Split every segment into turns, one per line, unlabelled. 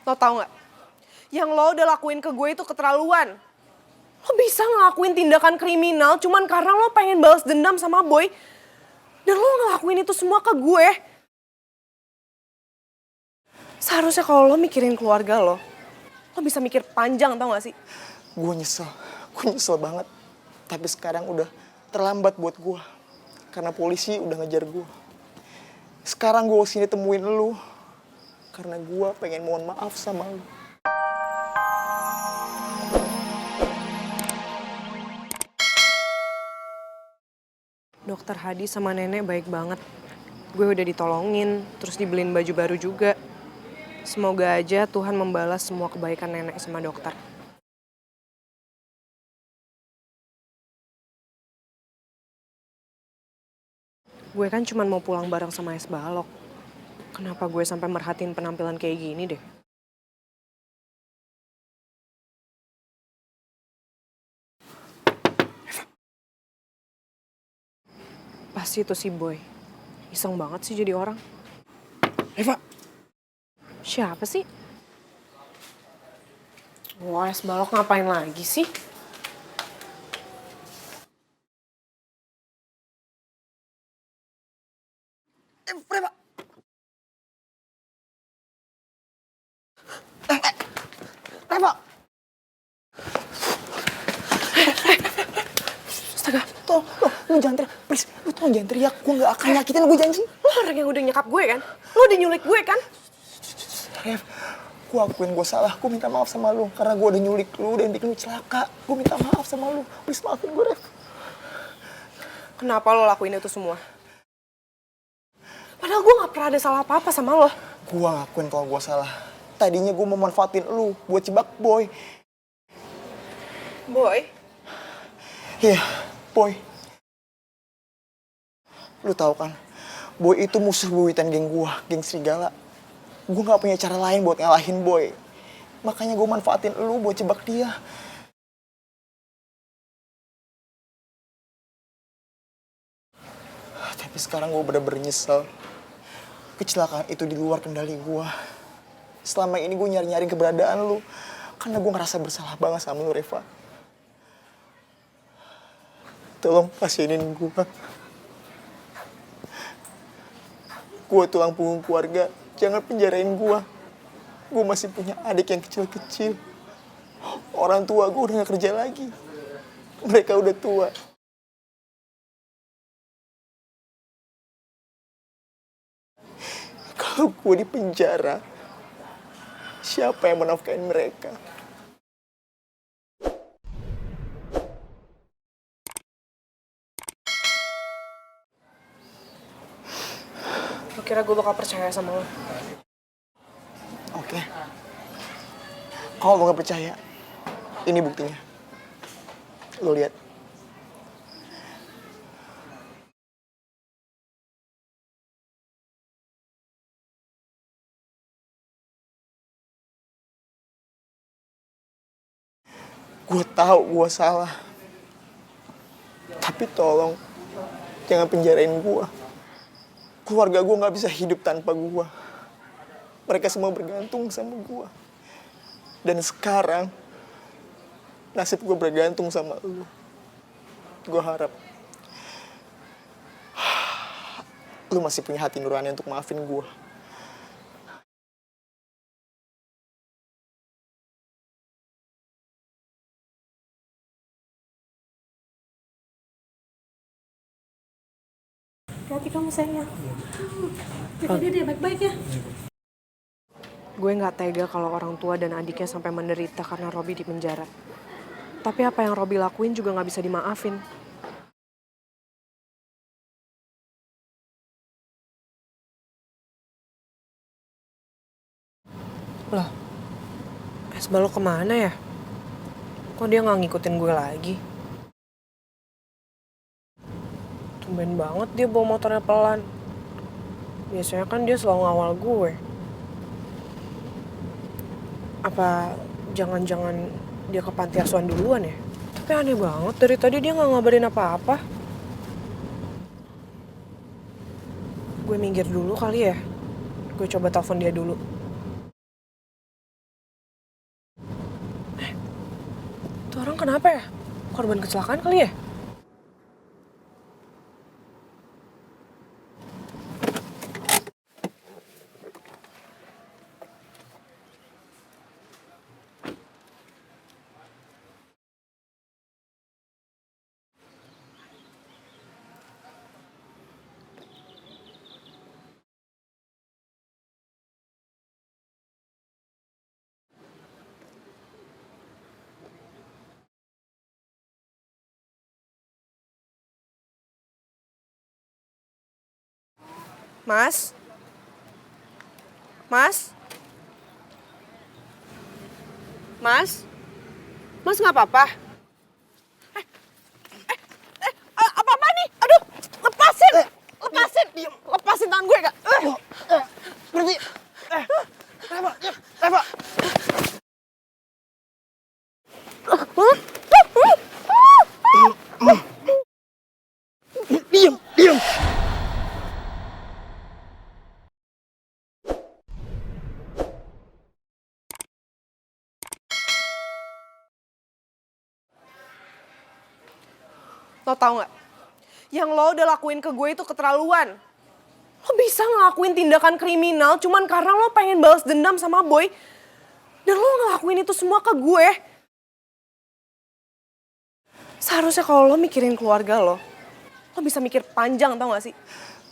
Lo tau gak? Yang lo udah lakuin ke gue itu keterlaluan. Lo bisa ngelakuin tindakan kriminal cuman karena lo pengen balas dendam sama boy. Dan lo ngelakuin itu semua ke gue. Seharusnya kalau lo mikirin keluarga lo bisa mikir panjang, tau gak sih?
Gue nyesel banget. Tapi sekarang udah terlambat buat gue. Karena polisi udah ngejar gue. Sekarang gue sini temuin lu. Karena gue pengen mohon maaf sama lu.
Dokter Hadi sama nenek baik banget. Gue udah ditolongin, terus dibeliin baju baru juga. Semoga aja Tuhan membalas semua kebaikan nenek sama dokter. Gue kan cuma mau pulang bareng sama Es Balok. Kenapa gue sampai merhatiin penampilan kayak gini deh? Pasti itu si Boy. Iseng banget sih jadi orang.
Eva!
Siapa sih? Wah, Es Balok ngapain lagi sih?
Eva! Eva!
Astaga.
Lu jangan teriak, please. Lu tolong jangan teriak, gue gak akan nyakitin, gue janji.
Lo orang yang udah nyekap gue kan? Lo udah nyulik gue kan?
Rev, gue akuin gue salah, gue minta maaf sama lu. Karena gue udah nyulik lu dan bikin lu celaka. Gue minta maaf sama lu, please maafin gue, Rev.
Kenapa lo lakuin itu semua? Padahal gue gak pernah ada salah apa-apa sama lo.
Gue ngakuin kalau gue salah. Tadinya gue mau manfaatin lu buat jebak Boy.
Boy?
Iya, Boy. Lu tahu kan, Boy itu musuh bebuyutan geng gue, geng serigala. Gue gak punya cara lain buat ngalahin Boy. Makanya gue manfaatin lu buat jebak dia. Tapi sekarang gue bener-bener nyesel. Kecelakaan itu di luar kendali gue. Selama ini gue nyari-nyari keberadaan lu. Karena gue ngerasa bersalah banget sama lu, Reva. Tolong pasinin gue. Gue tulang punggung keluarga. Jangan penjarain gue. Gue masih punya adik yang kecil-kecil. Orang tua gue udah gak kerja lagi. Mereka udah tua. Kalau gue di penjara, siapa yang menafkahin mereka?
Lo kira gue bakal percaya sama lo?
Oke. Kalau lo gak percaya, ini buktinya. Lo lihat. Gue tahu gue salah. Tapi tolong, jangan penjarain gue. Keluarga gue gak bisa hidup tanpa gue. Mereka semua bergantung sama gue. Dan sekarang, nasib gue bergantung sama lu. Gue harap lu masih punya hati nurani untuk maafin gue.
Hati kamu sayang. Jaga dia baik-baik ya.
Gue gak tega kalau orang tua dan adiknya sampai menderita karena Robi di penjara. Tapi apa yang Robi lakuin juga gak bisa dimaafin. Loh, Es Balok kemana ya? Kok dia gak ngikutin gue lagi? Tumben banget dia bawa motornya pelan. Biasanya kan dia selalu ngawal gue. Apa jangan-jangan dia ke panti asuhan duluan ya? Tapi aneh banget, dari tadi dia gak ngabarin apa-apa. Gue minggir dulu kali ya. Gue coba telepon dia dulu. korban kecelakaan kali ya? Mas? Mas? Mas? Mas nggak apa-apa? Apa-apa nih? Aduh, lepasin! Lepasin! Lepasin tangan gue, Kak.
Berhenti. Reva, Reva. Diam, diam.
Lo tau nggak? Yang lo udah lakuin ke gue itu keterlaluan. Lo bisa ngelakuin tindakan kriminal cuman karena lo pengen balas dendam sama boy. Dan lo ngelakuin itu semua ke gue. Seharusnya kalau lo mikirin keluarga lo bisa mikir panjang, tau gak sih?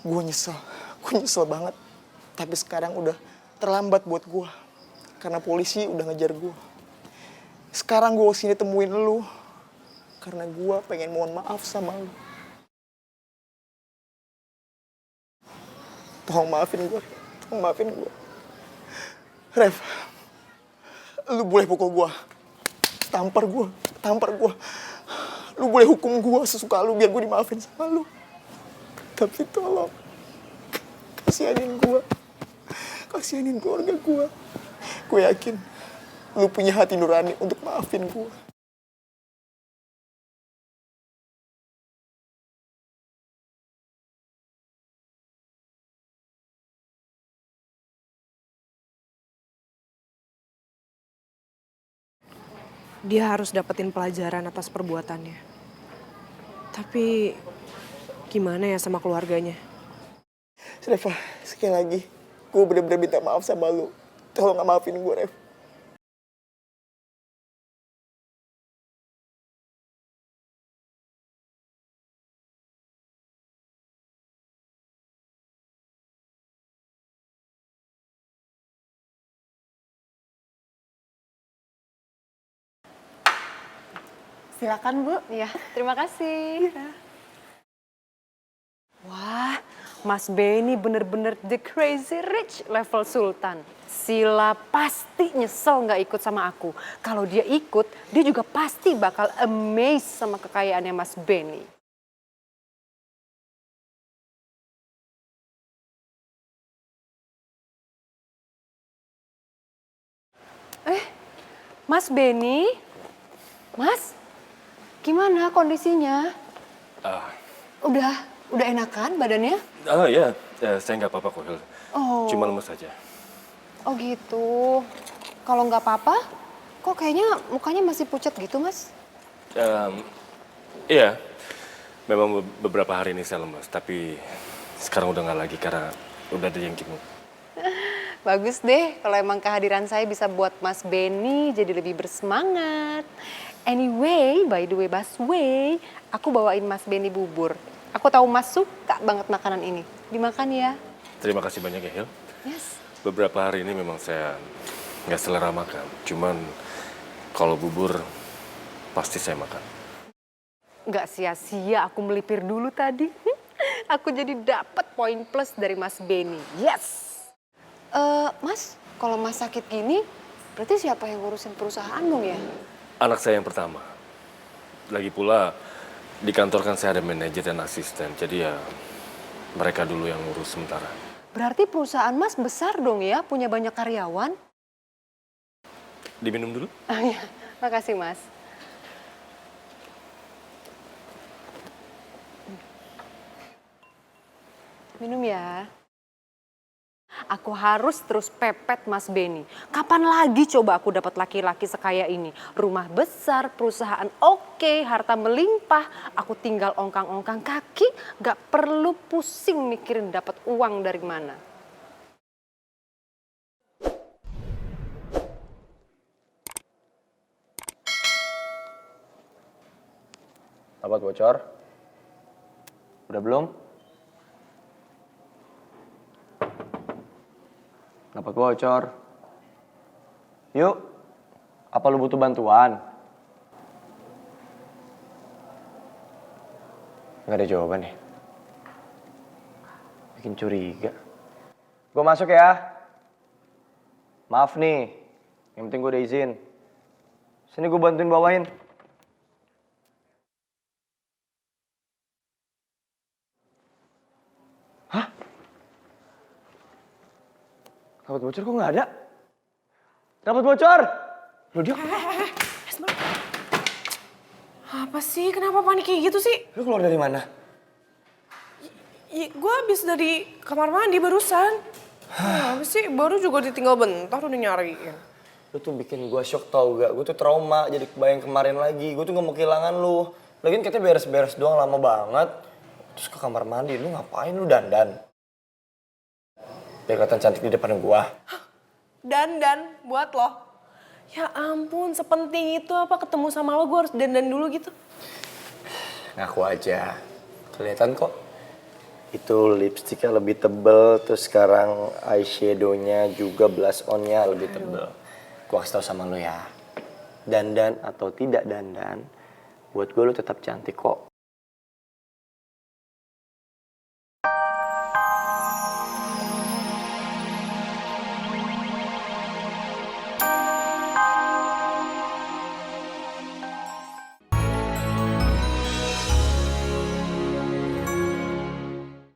Gue nyesel banget. Tapi sekarang udah terlambat buat gue. Karena polisi udah ngejar gue. Sekarang gue sini temuin lu. Karena gue pengen mohon maaf sama lu. Tolong maafin gue. Tolong maafin gue. Rev, lu boleh pukul gue. Tampar gue. Tampar gue. Lu boleh hukum gue sesuka lu biar gue dimaafin sama lu. Tapi tolong. Kasihanin gue. Kasihanin keluarga gue. Gue yakin lu punya hati nurani untuk maafin gue.
Dia harus dapetin pelajaran atas perbuatannya. Tapi gimana ya sama keluarganya?
Reva, sekali lagi, gue bener-bener minta maaf sama lu. Tolong gak maafin gue, Rev.
Silakan Bu.
Ya, terima kasih. Wah, Mas Benny bener-bener the crazy rich level sultan. Sila pasti nyesel nggak ikut sama aku. Kalau dia ikut, dia juga pasti bakal amazed sama kekayaannya Mas Benny. Mas Benny? Mas, gimana kondisinya? Udah enakan badannya?
Oh ya, saya nggak apa-apa kok, Hil.
Oh.
Cuma lemes aja.
Oh gitu. Kalau nggak apa-apa, kok kayaknya mukanya masih pucat gitu, Mas?
Iya, memang beberapa hari ini saya lemes, tapi sekarang udah nggak lagi karena udah ada yang jenguk.
Bagus deh, kalau emang kehadiran saya bisa buat Mas Benny jadi lebih bersemangat. Anyway, by the way, Baswe, aku bawain Mas Benny bubur. Aku tahu Mas suka banget makanan ini. Dimakan ya.
Terima kasih banyak ya, Hil.
Yes.
Beberapa hari ini memang saya nggak selera makan. Cuman kalau bubur pasti saya makan.
Nggak sia-sia aku melipir dulu tadi. Aku jadi dapat poin plus dari Mas Benny. Yes. Mas, kalau Mas sakit gini, berarti siapa yang ngurusin perusahaan dong ya?
Anak saya yang pertama. Lagi pula di kantor kan saya ada manajer dan asisten. Jadi ya mereka dulu yang ngurus sementara.
Berarti perusahaan Mas besar dong ya, punya banyak karyawan?
Diminum dulu?
Ah, ya. Makasih Mas. Minum ya. Aku harus terus pepet Mas Benny. Kapan lagi coba aku dapat laki-laki sekaya ini? Rumah besar, perusahaan oke, harta melimpah. Aku tinggal ongkang-ongkang kaki, gak perlu pusing mikirin dapat uang dari mana.
Dapat bocor? Udah belum? Dapat bocor. Yuk, apa lu butuh bantuan? Nggak ada jawaban nih. Bikin curiga. Gue masuk ya. Maaf nih, yang penting gue udah izin. Sini gue bantuin bawain. Dapat bocor kok nggak ada? Dapat bocor! Lu dia,
Apa sih? Kenapa panik kayak gitu sih?
lu keluar dari mana?
Gue habis dari kamar mandi barusan. Apa sih? Baru juga ditinggal bentar udah nyariin.
Lu tuh bikin gua shock tau gak? Gue tuh trauma jadi kebayang kemarin lagi. Gue tuh gak mau kehilangan lu. Lagian kita beres-beres doang lama banget. Terus ke kamar mandi, lu ngapain lu dandan? Biar kelihatan cantik di depan gua.
Dandan buat lo. Ya ampun, sepenting itu apa ketemu sama lo gue harus dandan dulu gitu.
Ngaku aja. Kelihatan kok. Itu lipstiknya lebih tebel, terus sekarang eyeshadow-nya juga blush on-nya lebih tebel. Gua kasih tau sama lu ya. Dandan atau tidak dandan, buat gue lu tetap cantik kok.